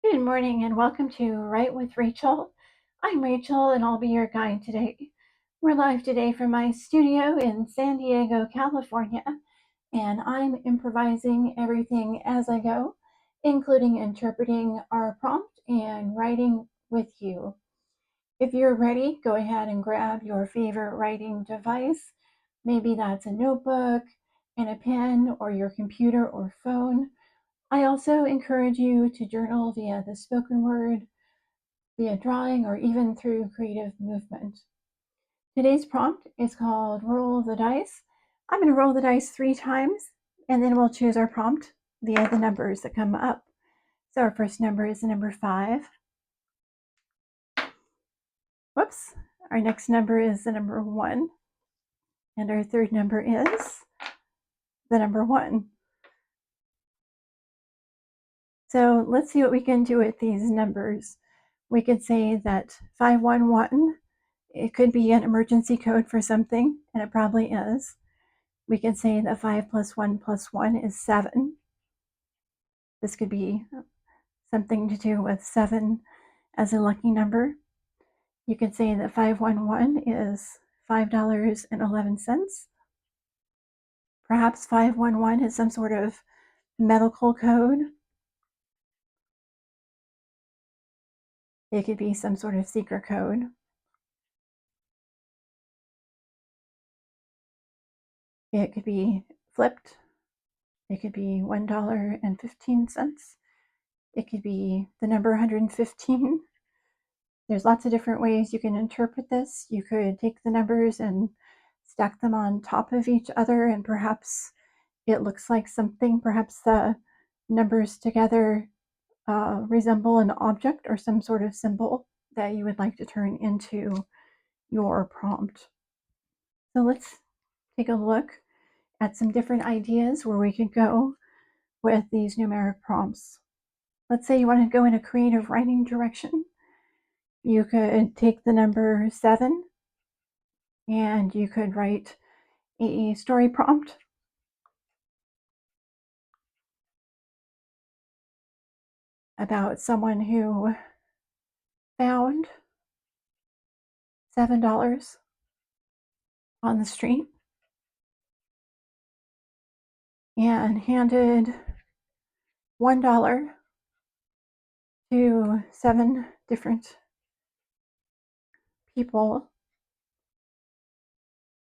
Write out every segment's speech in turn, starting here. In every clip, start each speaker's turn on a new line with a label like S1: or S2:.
S1: Good morning and welcome to Write with Rachel. I'm Rachel and I'll be your guide today. We're live today from my studio in San Diego, California, and I'm improvising everything as I go, including interpreting our prompt and writing with you. If you're ready, go ahead and grab your favorite writing device. Maybe that's a notebook and a pen or your computer or phone. I also encourage you to journal via the spoken word, via drawing, or even through creative movement. Today's prompt is called Roll the Dice. I'm going to roll the dice 3 times, and then we'll choose our prompt via the numbers that come up. So our first number is the number 5. Whoops. Our next number is the number 1. And our third number is the number 1. So let's see what we can do with these numbers. We could say that 511, it could be an emergency code for something, and it probably is. We can say that 5 plus 1 plus 1 is 7. This could be something to do with 7 as a lucky number. You could say that 511 is $5.11. Perhaps 511 is some sort of medical code. It could be some sort of secret code. It could be flipped. It could be $1.15. It could be the number 115. There's lots of different ways you can interpret this. You could take the numbers and stack them on top of each other, and perhaps it looks like something. Perhaps the numbers together resemble an object or some sort of symbol that you would like to turn into your prompt. So let's take a look at some different ideas where we could go with these numeric prompts. Let's say you want to go in a creative writing direction. You could take the number 7 and you could write a story prompt about someone who found $7 on the street and handed $1 to 7 different people,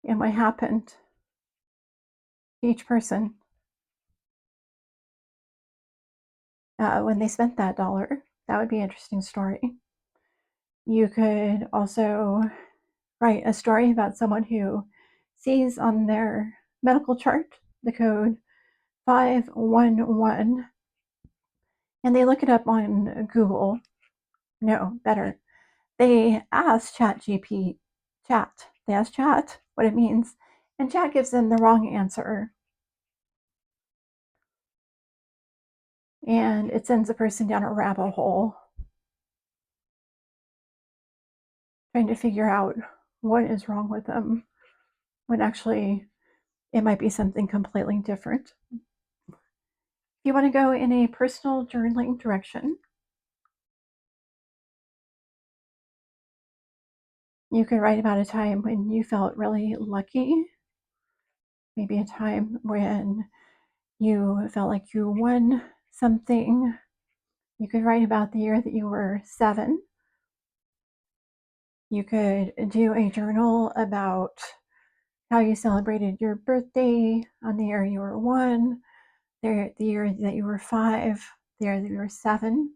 S1: and what happened to each person when they spent that dollar. That would be an interesting story. You could also write a story about someone who sees on their medical chart the code 511 and they look it up on Google. No, better. They ask They ask Chat what it means, and Chat gives them the wrong answer. And it sends the person down a rabbit hole trying to figure out what is wrong with them when actually it might be something completely different. If you want to go in a personal journaling direction, you could write about a time when you felt really lucky, maybe a time when you felt like you won something. You could write about the year that you were 7. You could do a journal about how you celebrated your birthday on the year you were 1, the year that you were 5, the year that you were 7.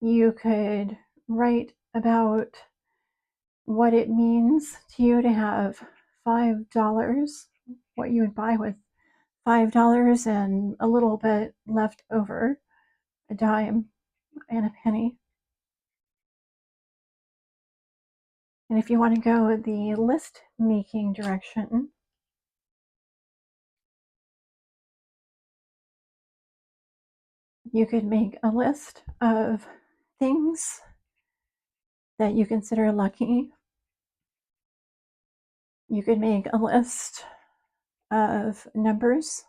S1: You could write about what it means to you to have $5, what you would buy with $5 and a little bit left over, a dime and a penny. And if you want to go the list making direction, you could make a list of things that you consider lucky. You could make a list of numbers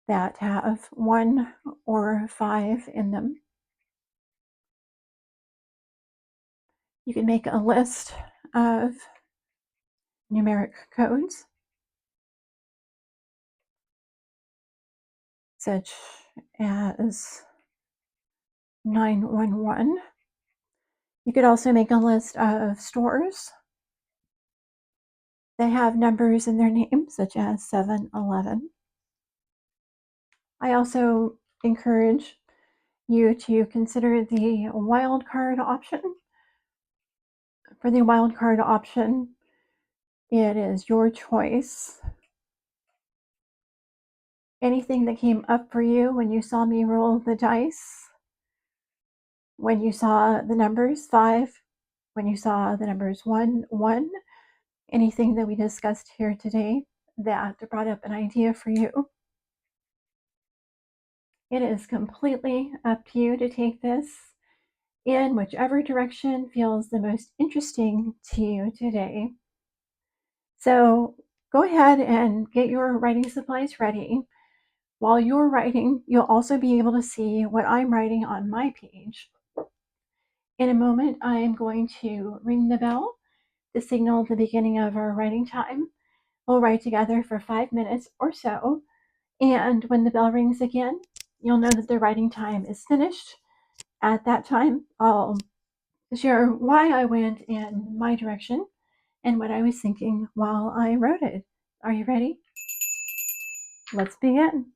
S1: that have 1 or 5 in them. You can make a list of numeric codes, such as 911. You could also make a list of stores that have numbers in their name, such as 7-Eleven. I also encourage you to consider the wildcard option. For the wildcard option, it is your choice. Anything that came up for you when you saw me roll the dice, when you saw the numbers 5, when you saw the numbers 1, 1, anything that we discussed here today that brought up an idea for you. It is completely up to you to take this in whichever direction feels the most interesting to you today. So go ahead and get your writing supplies ready. While you're writing, you'll also be able to see what I'm writing on my page. In a moment, I am going to ring the bell to signal the beginning of our writing time. We'll write together for 5 minutes or so, and when the bell rings again, you'll know that the writing time is finished. At that time, I'll share why I went in my direction and what I was thinking while I wrote it. Are you ready? Let's begin.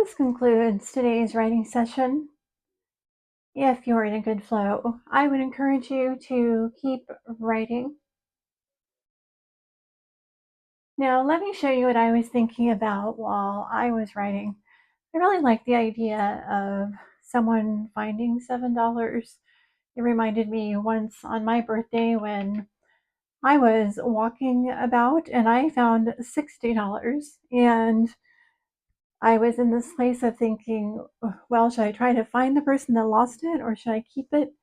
S1: this concludes today's writing session. If you're in a good flow, I would encourage you to keep writing. Now, let me show you what I was thinking about while I was writing. I really like the idea of someone finding $7. It reminded me once on my birthday when I was walking about and I found $60. And I was in this place of thinking, well, should I try to find the person that lost it or should I keep it?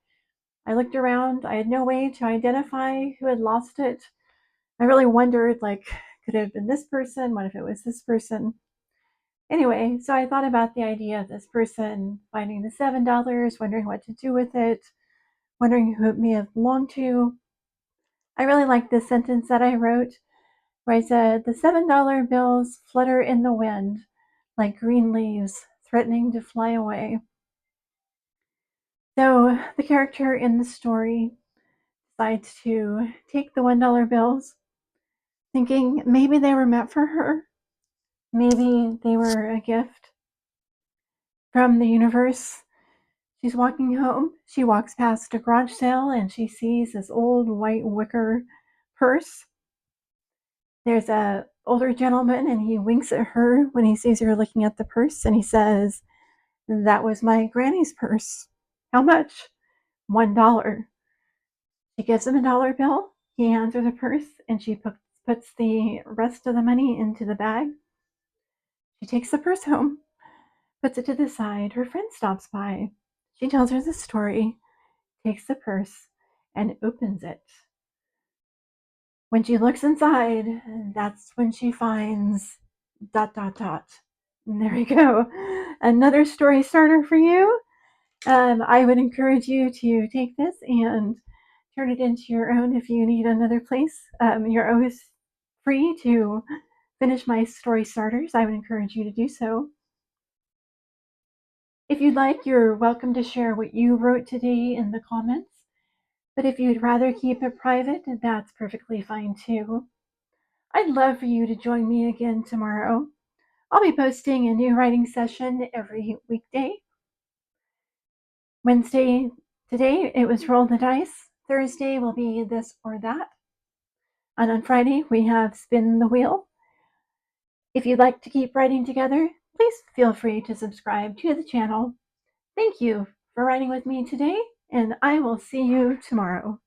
S1: I looked around. I had no way to identify who had lost it. I really wondered, like, could it have been this person? What if it was this person? Anyway, so I thought about the idea of this person finding the $7, wondering what to do with it, wondering who it may have belonged to. I really like this sentence that I wrote where I said, the $7 bills flutter in the wind like green leaves threatening to fly away. So the character in the story decides to take the $1 bills, thinking maybe they were meant for her. Maybe they were a gift from the universe. She's walking home. She walks past a garage sale and she sees this old white wicker purse. There's a older gentleman and he winks at her when he sees her looking at the purse and he says, that was my granny's purse. How much? $1. She gives him a dollar bill. He hands her the purse and she puts the rest of the money into the bag. She takes the purse home, puts it to the side. Her friend stops by. She tells her the story, takes the purse, and opens it. When she looks inside, that's when she finds ... And there you go. Another story starter for you. I would encourage you to take this and turn it into your own if you need another place. You're always free to finish my story starters. I would encourage you to do so. If you'd like, you're welcome to share what you wrote today in the comments. But if you'd rather keep it private, that's perfectly fine too. I'd love for you to join me again tomorrow. I'll be posting a new writing session every weekday. Wednesday, today, it was Roll the Dice. Thursday will be This or That. And on Friday, we have Spin the Wheel. If you'd like to keep writing together, please feel free to subscribe to the channel. Thank you for writing with me today, and I will see you tomorrow.